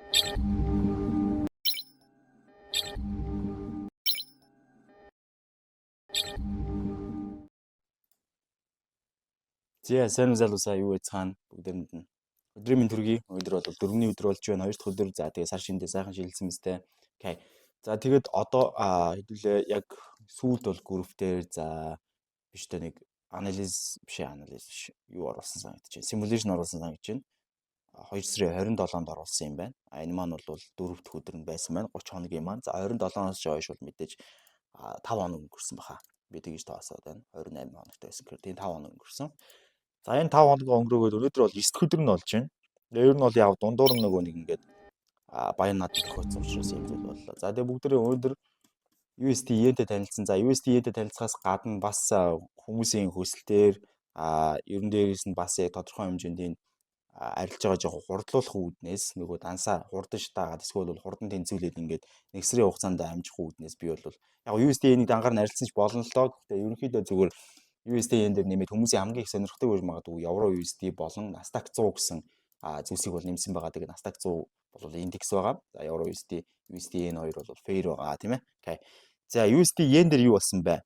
Зя сайн залуусаа юу яцгаана бүгдээрэнд нь. Өдрийн мэнд хүргэе. Өнөөдөр бол 4-ний өдөр болж байна. 2 дахь өдөр. За тэгээ сар шиндээ сайхан шилжсэн мэт. Окей. За тэгээд одоо хэдүүлээ яг сүүлд бол группээр за биш тэ нэг анализ биш. Юу оруулсан санагдаж байна. Симуляшн оруулсан санагдаж байна. 2 сарын 27-нд оруулсан юм байна. Энэ маань бол 4 дахь өдөр нь байсан байна. 30 хоногийн маань. За 27-оос хойш бол мэдээж 5 хоног өнгөрсөн баха. Би тэгж тоосоод байна. 28 хоногтой байсан гэхээр тийм 5 хоног өнгөрсөн. За энэ 5 хоног өнгөрөөгөөд өнөөдөр бол 9 дэх өдөр нь болж байна. Тэгээ ер нь бол яг дундуур нөгөө нэг ингээд баян над тохиолдсон учраас юм зүйл боллоо. За тэгээ бүгдээ өнөөдөр USD-тэй танилцсан. За USD-тэй танилцахаас гадна бас хүмүүсийн хөсөлтөөр ерөн дээрээс нь бас яг тодорхой хэмжээнд арилж байгаа жоохон хурдлуулах үүднээс нөгөө дансаа хурдан шатаагаад эсвэл бол хурдан тэнцвүүлээд ингээд нэг сарын хугацаанд амжих үүднээс би бол яг USD-ний дангаар нь арилсан ч болно л доо. Гэхдээ ерөнхийдөө зүгээр USD-yen дээр нэмээд хүмүүсийн хамгийн их сонирхдаг үйл магадгүй евро USD болон Nasdaq 100 гэсэн зүйлсийг бол нэмсэн байгаа. Тэгээд Nasdaq 100 бол индекс байгаа. За евро USD, USD-yen хоёр бол fair байгаа тийм ээ. Окей. За USD-yen дээр юу болсон бэ?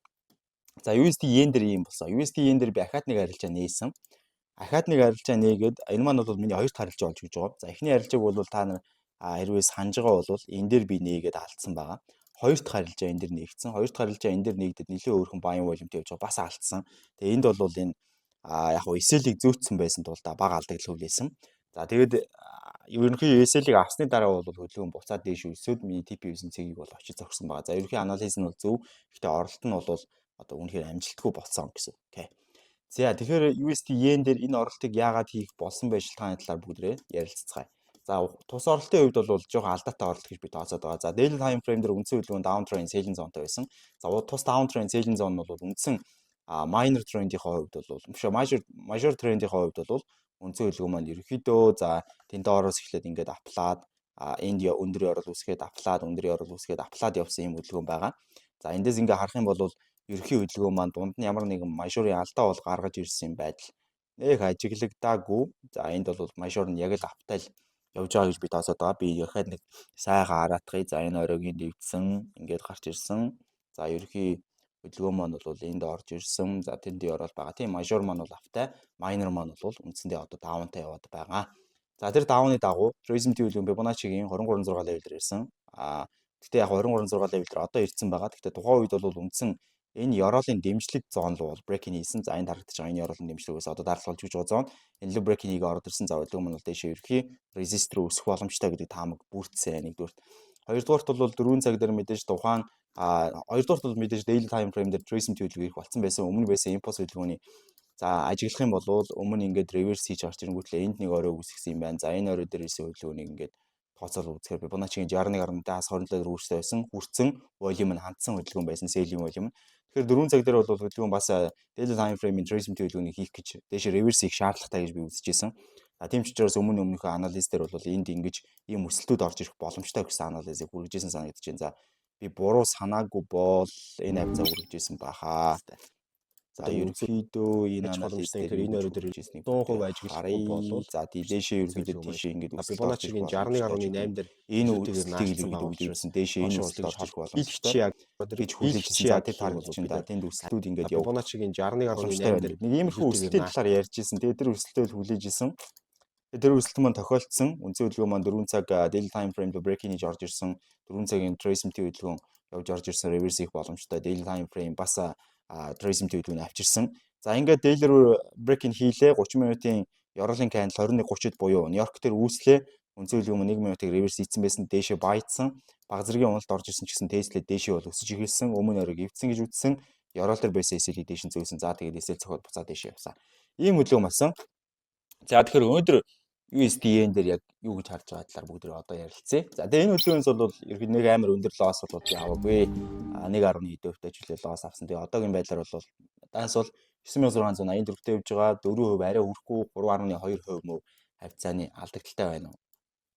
За USD-yen дээр ийм болсон. USD-yen дээр би ахаад нэг арилжаа нээсэн. Ахаад нэг арилжаа нээгээд энэ маань бол миний хоёр дахь арилжаа болж гэж байгаа. За эхний арилжааг бол та нар хэрвээ санаж байгаа бол энэ дээр би нээгээд алдсан байгаа. Хоёр дахь арилжаа энэ дээр нээгдсэн. Хоёр дахь арилжаа энэ дээр нээгдээд нэлээд өөрхөн баян волюмтэй явж байгаа. Бас алдсан. Тэгээ энд бол энэ яг хөө эсэлийг зөөцсөн байсан тул да бага алдагдлал хүлээсэн. За тэгээд ерөнхий эсэлийг авсны дараа бол хөдөлгөөн буцаад дээш өсөөд миний TP9 цэгийг бол очиж зогссон байгаа. За ерөнхий анализ нь бол зөв. Гэхдээ оролт нь бол одоо үнэхээр амжилтгүй болсон гэсэн. Окей. За тэгэхээр USD-yen дээр энэ оролтыг яагаад хийх болсон бэ шалтгааны талаар бүгдээ ярилццгаая. За тус оролтын хувьд бол жоохон алдаатай оролт гэж би тооцоод байгаа. За daily time frame дээр үндсэн хөдөлгөөн down trend selling zone-той байсан. За тус down trend selling zone нь бол үндсэн minor trend-ийн хувьд бол биш major trend-ийн хувьд бол үндсэн хөдөлгөөн маань ерөөхдөө за тендороос эхлээд ингээд аплаад энд өндөр орол үсгээд аплаад өндөр орол үсгээд аплаад явсан юм хөдөлгөөн байгаа. За эндээс ингээд харах юм бол ерөнхий хөдөлгөөн маань дунд нь ямар нэгэн major-ийн алдаа бол гаргаж ирсэн байдал нэг ажиглагдаагүй. За энд бол major нь яг л аптал явж байгаа гэж би тооцоод байгаа. Би яхад нэг сайхан хараатгая. За энэ оройгийн дэвдсэн ингээд гарч ирсэн. За ерөнхий хөдөлгөөн маань бол энд орж ирсэн. За тэнд орол байгаа. Тийм major маань бол аптай, minor маань бол үндсэндээ одоо даунтай яваад байгаа. За тэр даунны дагуу Trace-ийн хөдөлгөөн Fibonacci-гийн 23.6 level дээр ирсэн. Гэхдээ яг 23.6 level дээр одоо ирсэн байгаа. Гэхдээ тухайн үед бол үндсэн энэ ёроолын дэмжлэг зон руу бол break-ийн хийсэн. За энэ харагдаж байгаа энэ ёроолын дэмжлэгээс одоо даралгалж өгч байгаа зон. Энэ л break-ийн хийгээ ороод ирсэн. За хөдөлгөөн маань бол дэшээ ерхий resist руу өсөх боломжтой гэдэг таамаг бүрдсэн нэгдүгürt. Хоёрдугаарт бол 4 цаг дээр мэдээж тухайн хоёрдугаарт бол мэдээж daily time frame дээр Trace-ийн хөдөлгөөн их болцсон байсан. Өмнө байсан impulse хөдөлгөөний за ажиглах юм бол өмнө ингээд reverse хийж гарч ирэнгүүтлээ энд нэг орой үүсгэсэн юм байна. За энэ орой дээр ирсэн хөдөлгөөнийг ингээд тооцоол үзэхээр Fibonacci-гийн 61.5-аас 27 дээр үүстэй байсан. Хүрсэн volume нь хандсан хөдөлгөөн байсан, sell-ийн volume. Тэгэхээр 4 цаг дээр бол хөдөлгөөн бас daily time frame-ийн Trace-ийн хөдөлгөөнийг хийх гэж дээш reverse хийх шаардлагатай гэж би үзчихсэн. Тийм ч учраас өмнөхөө анализ дээр бол энд ингэж ийм өсөлтүүд орж ирэх боломжтой гэсэн анализыг хүргэжсэн санагдаж байна. За би буруу санаагүй бол энэ авцаа хүргэжсэн бахаа. За ерөнхийдөө энэ анализ дээр энэ орой дээр 100% ажиглахгүй болов. За дээшээ ерөнхийдөө тийшээ ингэж Fibonacci-гийн 61.8 дээр энэ үсэлтийг илэрхийлсэн дээшээ энэ үсэлтийг олох боломжтой гэж хүлээжсэн. За тэр тархалж чинь да тэнд үсэлтүүд ингэж явах. Fibonacci-гийн 61.8 дээр нэг иймэрхүү үсэлтийн талаар ярьжсэн. Тэгээ тэр үсэлтээ хүлээжсэн. Тэр үсэлт маань тохиолдсон. Үндсэн хөдөлгөөн маань 4 цаг daily time frame break-ийн хийж орж ирсэн. 4 цагийн Trace-ийн хөдөлгөөн явж орж ирсэн reverse хийх боломжтой. Daily time frame бас Trace-ийн хөдөлгөөний авчирсан. За ингээд daily руу break-ийн хийлээ. 30 минутын ёроолын candle 21:30-д буюу Нью-Йорк дээр үүслээ. Үндсэн хөдөлгөөн 1 минутыг reverse хийсэн байсан. Дээшээ баяцсан. Бага зэргийн уналт орж ирсэн ч гэсэн Tesla дээшээ бол өсөж эхэлсэн. Өмнө оройг эвдсэн гэж үзсэн. Ёроол дээр байсан эсэлийг дээш нь зөөсөн. За тэгээд эсэл цохоод буцаад дээшээ явсан. Ийм хөдөлгөөн болсон. За тэгэхээр өнөөдөр USD-yen дээр яг юу гэж харж байгаа талаар бүгд одоо ярилцъя. За тэгээ энэ хөдөлгөөнс бол ерхэд нэг амар өндөр лосс бол яваагүй. 1.1% жилээ лосс авсан. Тэгээ одоогийн байдлаар бол данс бол 9684-тэй явж байгаа. 4% арай өрөхгүй 3.2% мөв хавцааны алдагдaltaй байна уу?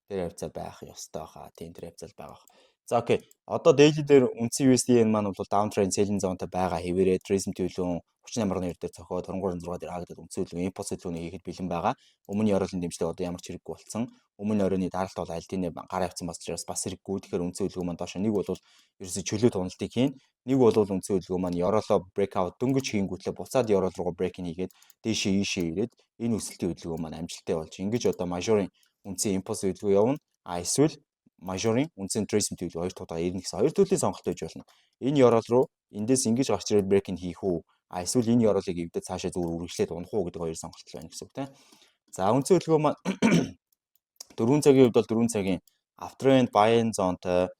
Тэр хавцаа байх ёстой хаа. Тийм тэр хавцаа байгаа. За окей. Одоо daily дээр үндсэн USD-ийн маань бол downtrend selling zone-тай байгаа хэвээрээ Trace төлөвлөгөөн 38.2 дээр цохоод 23.6 дээр хаагдаад үндсэн төлөвлөгөөн импульс төлөвлөгөөний хийхэд бэлэн байгаа. Өмнө нь оролын дэмжлэг одоо ямар ч хэрэггүй болсон. Өмнө оройны даралт бол аль тийнэ гараа авсан басчраас бас хэрэггүй. Тэгэхээр үндсэн төлөвлөгөөн маань доош нэг бол ерөөсө чөлөө туналтыг хийн. Нэг бол үндсэн төлөвлөгөөн маань ёроолоо breakout дөнгөж хийнгүүтлээ буцаад ёроол руугаа break хийгээд дээшээ ийшээ ирээд энэ өсөлтийн төлөвлөгөөн маань амжилттай болж ингэж одоо major-ын үндсэн импульс төлөвлөгөө явна. Эсвэл major-ын үндсэн tracing төлөвлөгөө хоёр тугаа ирнэ гэсэн хоёр төрлийн сонголт байж болно. Энэ ёроол руу эндээс ингэж гарч ирээд break нь хийх үү? Эсвэл энэ ёроолыг эвдэж цаашаа зүгээр үргэлжлээд унах уу гэдэг хоёр сонголт байна гэсэн үг тийм. За үндсэн төлөвлөгөө маань 4 цагийн хувьд бол 4 цагийн after-end buy-in zone-той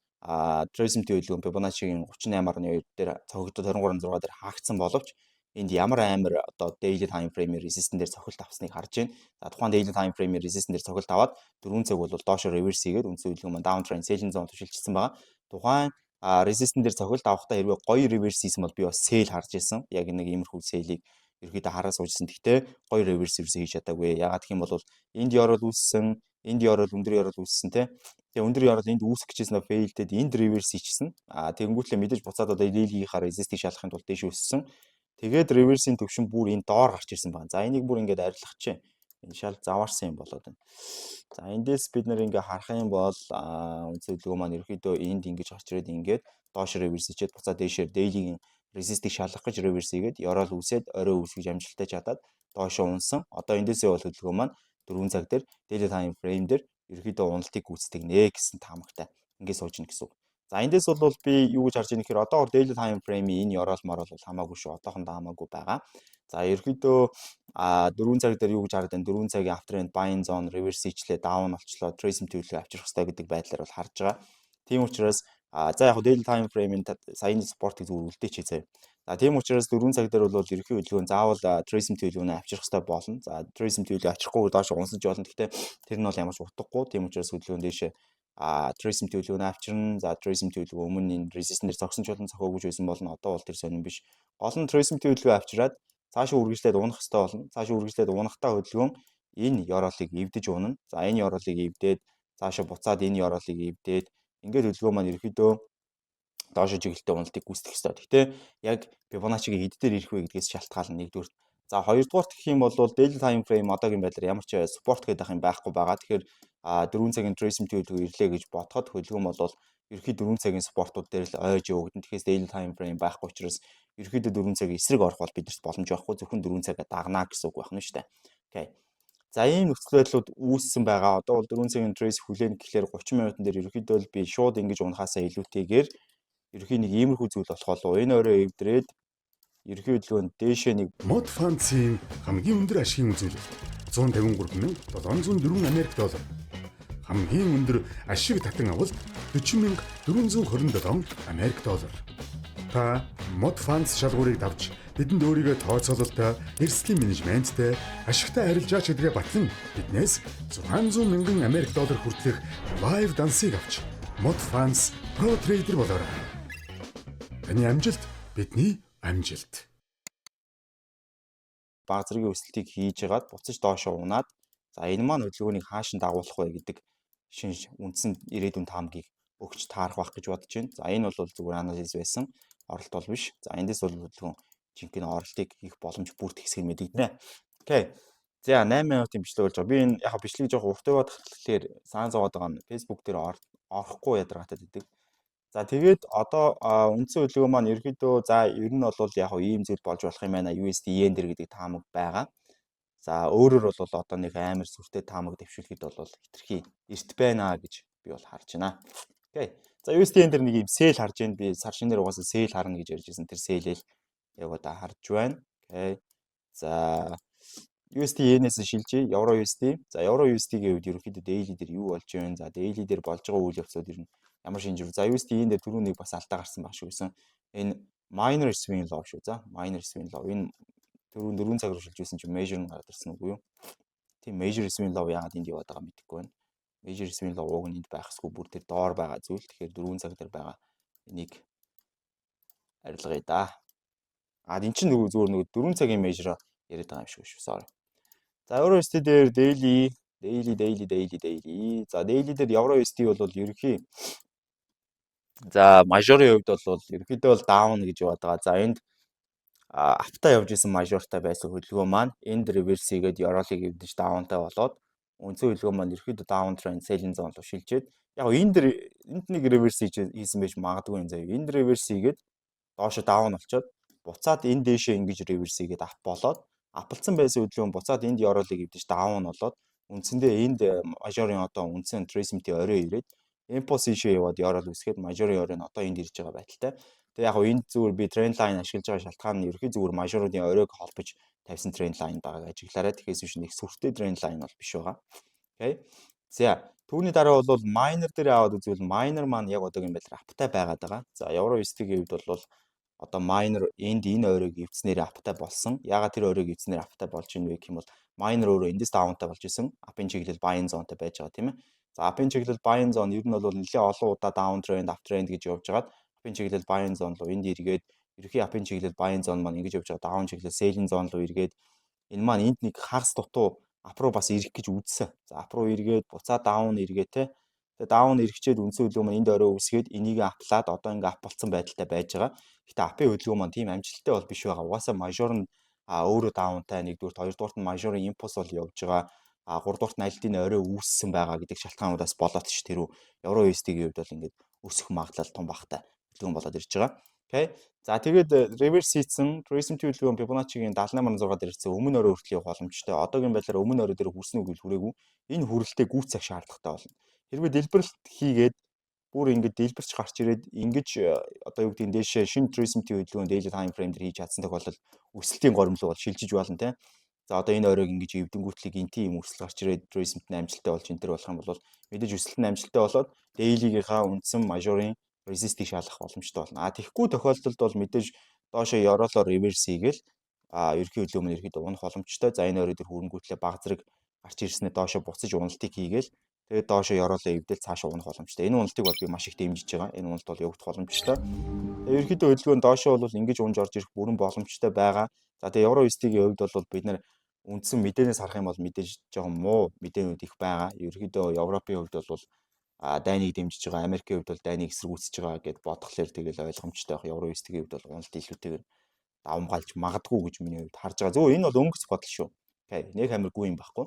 tracing төлөвлөгөөн Fibonacci-гийн 38.2 дээр цогцолтод 23.6 дээр хаагдсан боловч энд ямар амар одоо daily time frame-ээр resistance дээр цохилт авсныг харж байна. За тухайн daily time frame-ээр resistance дээр цохилт аваад 4 цаг бол доошо reverse хийгээд үндсэн төлөвлөгөө маань downtrend selling zone тушилчсан байгаа. Тухайн resistance дээр цохилт авахдаа хэрвээ гоё reverse хийсэн бол би бас sell харж ирсэн. Яг нэг иймэрхүү sell-ийг ерөөдөө хараа суужсэн. Гэхдээ гоё reverse хийж чадаагүй. Ягаад гэх юм бол энд ёроол үүссэн, энд ёроол өндөр ёроол үүссэн те. Тэгээ өндөр ёроол энд үүсэх гэжсэн failed-д энд reverse хийчихсэн. Тэгэнгүүтлээ мэдээж буцаад одоо daily-ийнхаа resist-ийг шалгахын тулд дэш өссөн. Тэгээд reverse-ийн төвшин бүр энэ доор гарч ирсэн байна. За энийг бүр ингээд арилгах чинь энэ шал заваарсан юм болоод байна. За эндээс бид нэр ингээ харах юм бол үндсэн төлөвлөгөө маань ерөөхдөө энд ингэж гарч ирээд ингээд доош reverse хийчихэд буцаад дээшээр daily-ийн resist-ийг шалгах гэж reverse хийгээд ёроол үсээд орой үсгэж амжилттай чадаад доошоо унсан. Одоо эндээсээ бол төлөвлөгөө маань 4 цаг дээр daily time frame дээр ерөөхдөө уналтыг гүйцэтгэнэ гэсэн таамагтай ингээд сууж ийн гэсэн үг. За эндээс бол би юу гэж харж байгаа нөхөр одоо daily time frame-ийн энэ ёроол морол бол хамаагүй шүү. Одоохондоо хамаагүй байгаа. За ерөөхдөө 4 цаг дээр юу гэж хараад байна? 4 цагийн after end buying zone reverse хийчлээ, down болчлоо, tracing төлөвлөгөө авчрах хэрэгтэй гэдэг байдлаар бол харж байгаа. Тийм учраас за яг daily time frame-ийн саяны спортыг зүгээр үлдээч заяа. За тийм учраас 4 цаг дээр бол ерөнхий хөдөлгөөн заавал tracing төлөвлөгөөнөө авчрах хэрэгтэй болно. За tracing төлөвлөгөө авчрахгүй доош унсаж болно. Гэхдээ тэр нь бол ямарч утгагүй. Тийм учраас хөдөлгөөн дэше tracing төлөвлөгөөнөө авчирна. За tracing төлөвлөгөө өмнө энэ resistance дээр зогсон ч болон зохиогүйж байсан болно. Одоо бол тэр сонирн биш. Гол нь tracing төлөвлөгөө авчираад цаашаа үргэлжлээд унах хэрэгтэй болно. Цаашаа үргэлжлээд унахтаа хөдөлгөөн энэ ёроолыг эвдэж унана. За энэ ёроолыг эвдээд цаашаа буцаад энэ ёроолыг эвдээд ингээд хөдөлгөөн маань ерөөхдөө доошо чиглэлтэй уналтыг гүйцэтгэх ёстой. Гэхдээ яг Fibonacci-гийн хэд дээр ирэх вэ гэдгээс шалтгаална нэгдүгээр. За хоёрдугаар гэх юм бол daily time frame одоогийн байдлаар ямар ч support гэдэг юм байхгүй байгаа. Тэгэхээр 4 цагийн tracing төлөвлөгөө ирлээ гэж бодоход хөдөлгөөн бол ерөнхий 4 цагийн спортууд дээр л ойж явагдана. Тэгэхээр daily time frame байхгүй учраас ерөнхийдөө 4 цагийн эсрэг орох бол бидэрт боломж байхгүй. Зөвхөн 4 цагаа дагнаа гэсэн үг байна шүү дээ. Окей. За ийм нөхцөл байдлууд үүссэн байгаа. Одоо бол 4 цагийн trace хүлээн гэхлээр 30 минутын дээр ерөнхийдөө би шууд ингэж унахаасаа илүүтэйгээр ерөнхий нэг иймэрхүү зүйл болох болов. Энэ орой эвдрээд ерөнхий хөдөлгөөнд дээшээ нэг Mod Funds-ийн хамгийн өндөр ашигын үзүүлэлт 153,704 Америк доллар. Хамгийн өндөр ашиг татан авалт 40,427 Америк доллар. Та Mod Funds шалгуурыг давж бидэнд өөрийгөө тооцоололтой, эрсдлийн менежменттэй, ашигтай арилжаач гэдгээ батлан биднээс 600,000 Америк доллар хүртэлх live дансыг авч Mod Funds Pro Trader болоорой. Таны амжилт бидний амжилт. баг зэргийн өсөлтийг хийж ягаад буцаж доошоо унаад за энэ маань хөдөлгөөнийг хааш нь дагуулах вэ гэдэг шинж үндсэн ирээдүйн таамгийг өгч таарах байх гэж бодож байна. За энэ бол зүгээр анализ байсан. Оролт бол биш. За эндээс бол хөдөлгөөн жинхэнэ оролтыг хийх боломж бүрт хэсгийг мэдэгдэнэ. Окей. За 8 минутын бичлэг болж байгаа. Би энэ яг бичлэгийг жоох урт яваад тэгэхээр саан зовоод байгаа нь Facebook дээр орохгүй ядаргаатай гэдэг. За тэгээд одоо үндсэн хөдөлгөөн маань ерөөдөө за ер нь бол яг ийм зүйл болж болох юм байна. USD yen дээр гэдэг таамаг байгаа. За өөрөөр бол одоо нэг амар сүртэй таамаг дэвшүүлэхэд бол хитрхи эрт байна гэж би бол харж байна. Окей. За USD yen дээр нэг юм sell харж байна. Би сар шинээр угаасаа sell харна гэж ярьж байсан. Тэр sell-ийг яг одоо харж байна. Окей. За USD yen-ээс шилжиж евро USD. За евро USD-ийн хувьд ерөнхийдөө daily дээр юу болж байна? За daily дээр болж байгаа үйл явцууд ер нь ямар шинжив. За USD yen дээр түрүү нэг бас алдаа гарсан баг шүү гэсэн. Энэ minor swing low шүү. За minor swing low. Энэ түрүү 4 цаг руу шилжүүлсэн чинь major нь гараад ирсэн үгүй юу? Тийм major swing low яагаад энд яваад байгаа мэдэхгүй байна. Major swing low уг нь энд байхсгүй бүр тэр доор байгаа зүйл. Тэгэхээр 4 цаг дээр байгаа энийг арилгая да. Энд чинь зүгээр нэг 4 цагийн major яриад байгаа юм шиг шүү. Sorry. За евро USD дээр daily. За daily дээр евро USD бол ерөнхий За мажорын хувьд бол ерөнхийдөө бол даун гэж яваад байгаа. За энд автаа явж исэн мажортай байсан хөдөлгөөн маань энд реверс хийгээд ёроолыг эвдэж даунтай болоод үндсэн хөдөлгөөн маань ерөнхийдөө даун тренд селин зон руу шилжээд яг энд нэг реверс хийсэн байж магадгүй юм заяа. Энд реверс хийгээд доошо даун болчоод буцаад энэ дээшээ ингэж реверс хийгээд ап болоод апалцсан байсан хөдөлгөөн буцаад энд ёроолыг эвдэж даун болоод үндсэндээ энд мажорын одоо үндсэн трейсментийн орой ирээд импульс ийшээ яваад ёроол үсгээд мажорын орой нь одоо энд ирж байгаа байдалтай. Тэгээ яг энэ зүгээр би тренд лайн ашиглаж байгаа шалтгаан нь ерөөхдөө зүгээр мажоруудын оройг холбож тавьсан тренд лайн байгааг ажиглаарай. Тэгэхээс биш нэг сүртэй тренд лайн бол биш байгаа. Окей. За түүний дараа бол майнер дээр аваад үзвэл майнер маань яг одоогийн байдлаар аптай байгаад байгаа. За евро USD-ийн хувьд бол одоо майнер энд энэ оройг эвдснээр аптай болсон. Ягаад тэр оройг эвдснээр аптай болж ийн вэ гэх юм бол майнер өөрөө эндээс даунтай болж исэн. Апын чиглэл buying zone-тай байж байгаа тийм ээ. За апын чиглэл buying zone ер нь бол нэлээд олон удаа down trend, up trend гэж явж байгаад апын чиглэл buying zone руу энд эргээд ерөнхий апын чиглэл buying zone маань ингэж явж байгаа down чиглэл selling zone руу эргээд энэ маань энд нэг хагас дутуу ап руу бас ирэх гэж үзсэн. За ап руу эргээд буцаа down эргээ те. Тэгээ down эргэчээд үндсэн хөдөлгөөн маань энд орой үсгээд энийг аплаад одоо ингээ ап болцсон байдалтай байж байгаа. Гэтэ апын хөдөлгөөн маань тийм амжилттай бол биш байгаа. Угаасаа мажор нь өөрөө даунтай, нэгдүгээр, хоёрдугаарт нь мажорын импульс бол явж байгаа. Гуравдугаарт нь альдын орой үүссэн байгаа гэдэг шалтгаануудаас болоод ч тэр евро USD-ийн хувьд бол ингээд өсөх магадлал том багтай хөдөлгөөн болоод ирж байгаа. Окей. За тэгээд реверс хийсэн трейсмент хөдөлгөөн Fibonacci-гийн 78.6 дээр ирсэн өмнө орой хүртэл явах боломжтой. Одоогийн байдлаар өмнө орой дээр хүрсэн үг хүрээгүй. Энэ хүрэлтээ гүйц цаг шаардлагатай болно. Хэрвээ дэлбэрэлт хийгээд бүр ингээд дэлбэрч гарч ирээд ингэж одоо юу гэдэг нь дээшээ шинэ трейсментийн хөдөлгөөн daily time frame дээр хийж чадсан тохиолдолд өсөлтийн горимлог бол шилжиж болно те. За одоо энэ оройг ингэж эвдэнгүүтлийг энти юм өсөл гарч ирээд трейсмент нь амжилттай болж энэ төр болох юм бол мэдээж өсөлт нь амжилттай болоод daily-гийнхаа үндсэн мажорын resist-ийг шалгах боломжтой болно. Тэгэхгүй тохиолдолд бол мэдээж доошоо ёроолоор реверс хийгээл ерөнхий хөдөлгөөн нь ерөөд унах боломжтой. За энэ орой дээр хөрөнгөтлөө баг зэрэг гарч ирснээр доошоо буцаж уналтыг хийгээл тэгээд доошоо ёроолоо эвдэл цаашаа унах боломжтой. Энэ уналтыг бол би маш их дэмжиж байгаа. Энэ уналт бол явагдах боломжтой. Тэгээд ерөнхийдөө хөдөлгөөн доошоо бол ингэж унж орж ирэх бүрэн боломжтой байгаа. За тэгээд евро USD-ийн хувьд бол бид нэр үндсэн мэдээнээс харах юм бол мэдээж жоохон муу мэдээнүүд их байгаа. Ерөнхийдөө Европын хувьд бол дайныг дэмжиж байгаа, Америкийн хувьд бол дайныг эсэргүүцэж байгаа гэд бодглохлоор тэгэл ойлгомжтой байх. Евро USD-ийн хувьд бол уналт илүүтэйгээр давмгаалж магадгүй гэж миний хувьд харж байгаа. Зөв энэ бол өнгөц бодол шүү. Окей, нэг хамиргүй юм байхгүй.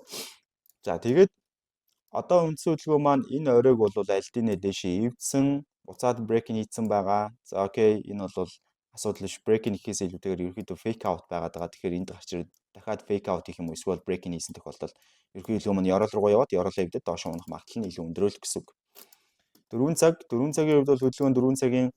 За тэгээд одоо үндсэн хөдөлгөөн маань энэ оройг бол альдинэ дэшээ эвдсэн, буцаад брейкинг хийсэн байгаа. За окей, энэ бол асуудал биш. Брейкинг хийхээс илүүтэйгээр ерөөхдөө фейк аут байгаад байгаа. Тэгэхээр энд гарч ирээд дахиад фейк аут хийх юм уу эсвэл брейкинг хийсэн тохиолдолд ерөнхий хөдөлгөөн маань ёроол руу яваад ёроолоо эвдээд доош унах магадлал нь илүү өндрөөлөх гэсэн үг. 4 цагийн хувьд бол хөдөлгөөн 4 цагийн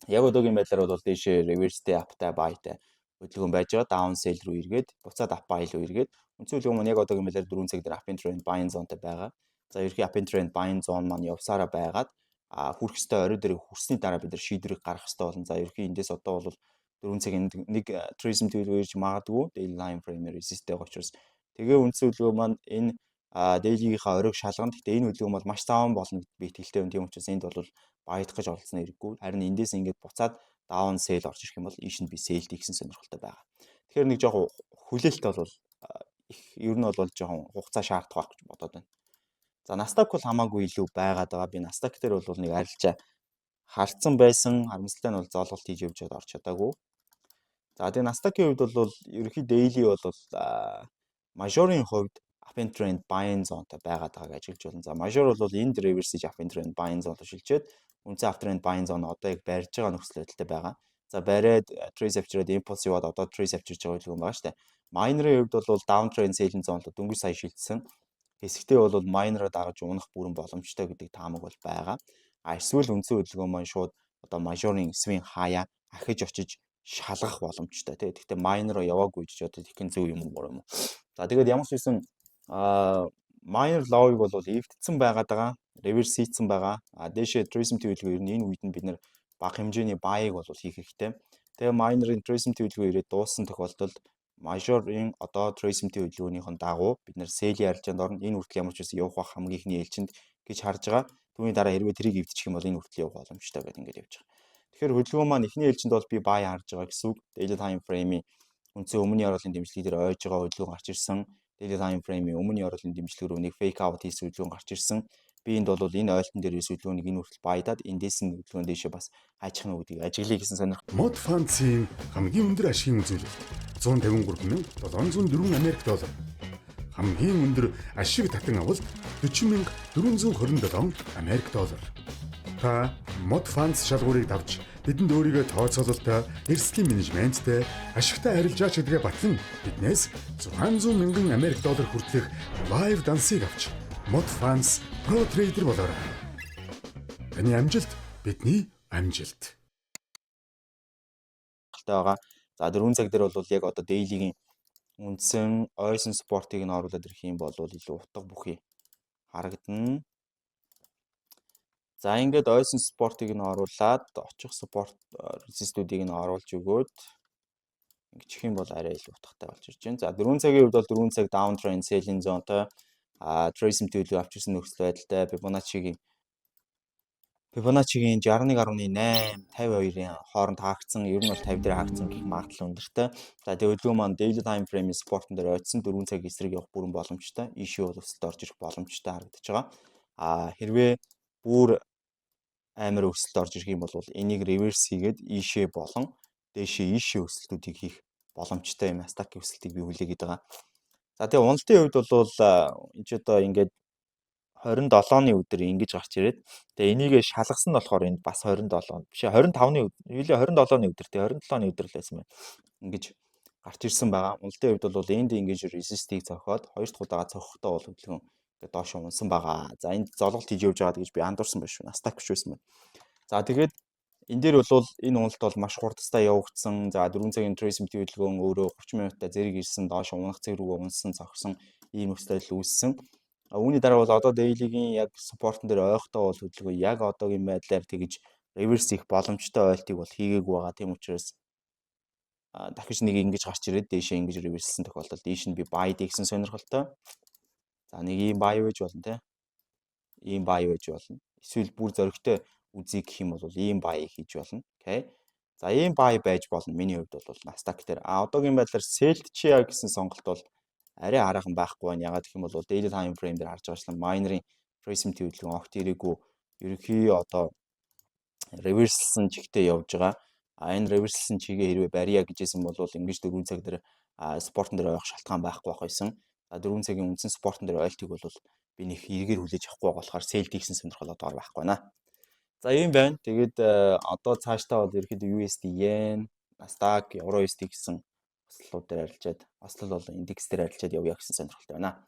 яг одоогийн байдлаар бол дээшээ reverse-тэй аптай buyтай хөдөлгөөн байж байгаа. Down sell руу эргээд буцаад up buy руу эргээд үндсэн хөдөлгөөн маань яг одоогийн байдлаар 4 цаг дээр upin trend buying zone-тай байгаа. За ерөнхий upin trend buying zone маань явсараа байгаад хүрэх ёстой орой дээр хүрсний дараа бид нар шийдвэрийг гаргах ёстой болно. За ерөнхий эндээс одоо бол 4 цагийн нэг tracing төлөв ирж магадгүй daily time frame resist байгаа учраас тэгээ үндсэн хөдөлгөөн маань энэ daily-гийнхаа оройг шалгана. Гэхдээ энэ хөдөлгөөн бол маш цааван болно гэдэгт би итгэлтэй байна. Тийм учраас энд бол баядах гэж оролцсон хэрэггүй. Харин эндээс ингээд буцаад down sell орж ирэх юм бол ийш нь би sell хийсэн сонирхолтой байгаа. Тэгэхээр нэг жоохон хүлээлт бол их ер нь бол жоохон хугацаа шаардах байх гэж бодоод байна. За Nasdaq бол хамаагүй илүү байгаад байгаа. Би Nasdaq дээр бол нэг арилжаа харцсан байсан. Харамсалтай нь бол зоолголт хийж явж байгаад орч чадаагүй. За тэгээ Nasdaq-ийн хувьд бол ерөнхий daily бол мажорын хувьд upin trend buying zone-тай байгаад байгааг ажиглаж болно. За мажор бол энд reverse хийж upin trend buying zone руу шилжээд үндсэн uptrend buying zone одоо яг барьж байгаа нөхцөл байдалтай байгаа. За бариад trace авчираад impulse яваад одоо trace авчирж байгаа юм байна шүү дээ. Miner-ийн хувьд бол downtrend selling zone руу дөнгөж сая шилжсэн. Хэсэгтээ бол miner-а дагаж унах бүрэн боломжтой гэдэг таамаг бол байгаа. Эсвэл үндсэн хөдөлгөөн маань шууд одоо мажорын swing хаяа ахиж очиж шалгах боломжтой тий. Гэхдээ miner-о яваагүй гэж одоо тэгхэн зөв юм уу юм уу. За тэгээд ямар ч байсан miner low-ыг бол эвдсэн байгаад байгаа. Reverse хийсэн байгаа. Дээшээ tracing төлөвлөгөө ер нь энэ үед нь бид нэр бага хэмжээний buy-ыг бол хийх хэрэгтэй. Тэгээ miner-ын tracing төлөвлөгөө ирээд дууссан тохиолдолд мажорын одоо tracing төлөвлөгөөнийхэн дагуу бид нэр sell-ийн арилжаанд орно. Энэ хүртэл ямар ч байсан явах бах хамгийн ихний ээлжинд гэж харж байгаа. Түүний дараа хэрвээ тэрийг эвдчих юм бол энэ хүртэл явах боломжтой гэдэг ингээд явж байгаа. Тэгэхээр хөдөлгөөн маань эхний ээлжинд бол би buy харж байгаа гэсэн үг. Daily time frame-ийн үндсэн өмнө яроолын дэмжлэг дээр ойж байгаа хөдөлгөөн гарч ирсэн. Daily time frame-ийн өмнө яроолын дэмжлэг рүү нэг fake out хийсэн хөдөлгөөн гарч ирсэн. би энд бол энэ ойлтон дээр өсвөлгөөнийг энэ хүртэл баядаад эндээс нь хөдөлгөөн дэшээ бас хайчих нь үүдийг ажиглая гэсэн сонирхол. Мод фандсын хамгийн өндөр ашигын үзүүлэлт 153,704 Америк доллар. Хамгийн өндөр ашиг татан авалт 40,427 Америк доллар. Та мод фандс шалгуурыг давж бидэнд өөрийгөө тооцоололтой эрсдлийн менежменттэй ашигтай арилжаач гэдгээ батлан биднээс 600,000 Америк доллар хүртэлх лайв дансыг авч мод фандс про трейдер болоорой. Таны амжилт бидний амжилт. Байгаа. За 4 цаг дээр бол яг одоо дейлигийн үндсэн ойсон спортыг нь оруулаад ирэх юм бол илүү утга бүхий харагдана. За ингээд ойсон спортыг нь оруулаад очих спорт резистүүдийг нь оруулж өгөөд ингэчих юм бол арай илүү утгатай болж ирж байна. За 4 цагийн хувьд бол 4 цаг down trend selling zone-той Trace төлөв авчирсан нөхцөл байдалтай Fibonacci-гийн 61.8 52-ын хооронд хаагдсан, ер нь бол 50 дээр хаагдсан гэх магадлал өндөртэй. За тэгээ хөдөлгөөн маань daily time frame спортон дээр ойдсон 4 цаг эсрэг явах бүрэн боломжтой. Ишүү бол өсөлт орж ирэх боломжтой харагдаж байгаа. Хэрвээ бүр амар өсөлт орж ирэх юм бол энийг реверс хийгээд ишээ болон дээшээ ишээ өсөлтүүдийг хийх боломжтой юм. Стакийн өсөлтийг би хүлээгээд байгаа. За тэгээ уналтын хувьд бол энэ ч одоо ингээд 27-ны өдөр ингэж гарч ирээд тэгээ энийг шалгасан нь болохоор энд бас 27 биш 25-ны өдөр 27-ны өдөр тэгээ 27-ны өдөр л байсан байна. Ингэж гарч ирсэн байгаа. Уналтын хувьд бол энд ингэж resist-ийг цохиод хоёр дахь удаага цохихдоо бол хөдөлгөөн ингээд доош унсан байгаа. За энд золголт хийж явж байгаа гэж би андуурсан байна шүү. Настаг биш байсан байна. За тэгээд энэ дээр бол энэ уналт бол маш хурдтай явагдсан. За 4 цагийн trace хөдөлгөөн өөрөө 30 минутаа зэрэг ирсэн доош унах зэрэг рүү унсан цогсон ийм нөхцөл үүссэн. Үүний дараа бол одоо daily-гийн яг спортон дээр ойхтой бол хөдөлгөөн яг одоогийн байдлаар тэгж reverse хийх боломжтой ойлтыг бол хийгээгүй байгаа. Тийм учраас дахиж нэг ингэж гарч ирээд дээшээ ингэж reverse-сэн тохиолдолд дээш нь би buy гэсэн сонирхолтой. За нэг ийм buy байж болно те. Ийм buy байж болно. Эсвэл бүр зөрөгтэй үзье гэх юм бол ийм buy хийж болно. Окей. За ийм buy байж болно. Миний хувьд бол Nasdaq дээр. Одоогийн байдлаар sell chia гэсэн сонголт бол арай аргахан байхгүй байна. Ягаад гэх юм бол daily time frame дээр харж байгаачлан майнерын Trace хөдөлгөөн огт ирээгүй. Ерөнхий одоо reverse-сэн чигтээ явж байгаа. Энэ reverse-сэн чигээ хэрвээ барья гэжсэн бол ингэж 4 цаг дээр спортон дээр ойх шалтгаан байхгүй байсан. За 4 цагийн үндсэн спортон дээр ойлтыг бол би нэг эргээр хүлээж авахгүй болохоор sell хийсэн сонирхол одоо байхгүй байна. За ийм байна. Тэгээд одоо цаашдаа бол ерөөхдөө USD yen, Nasdaq, Euro USD гэсэн ослууд дээр арилжаад, ослол бол индекс дээр арилжаад явъя гэсэн сонирхолтой байна.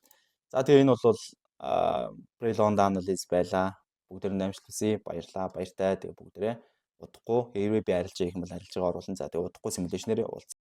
За тэгээ энэ бол pre-long analysis байлаа. Бүгдээр нь амжилт хүсье. Баярлалаа. Баяртай. Тэгээ бүгдээрээ удахгүй хэрвээ би арилжаа гэх юм бол арилжаагаа оруулна. За тэгээ удахгүй симуляшнээр уулзъя.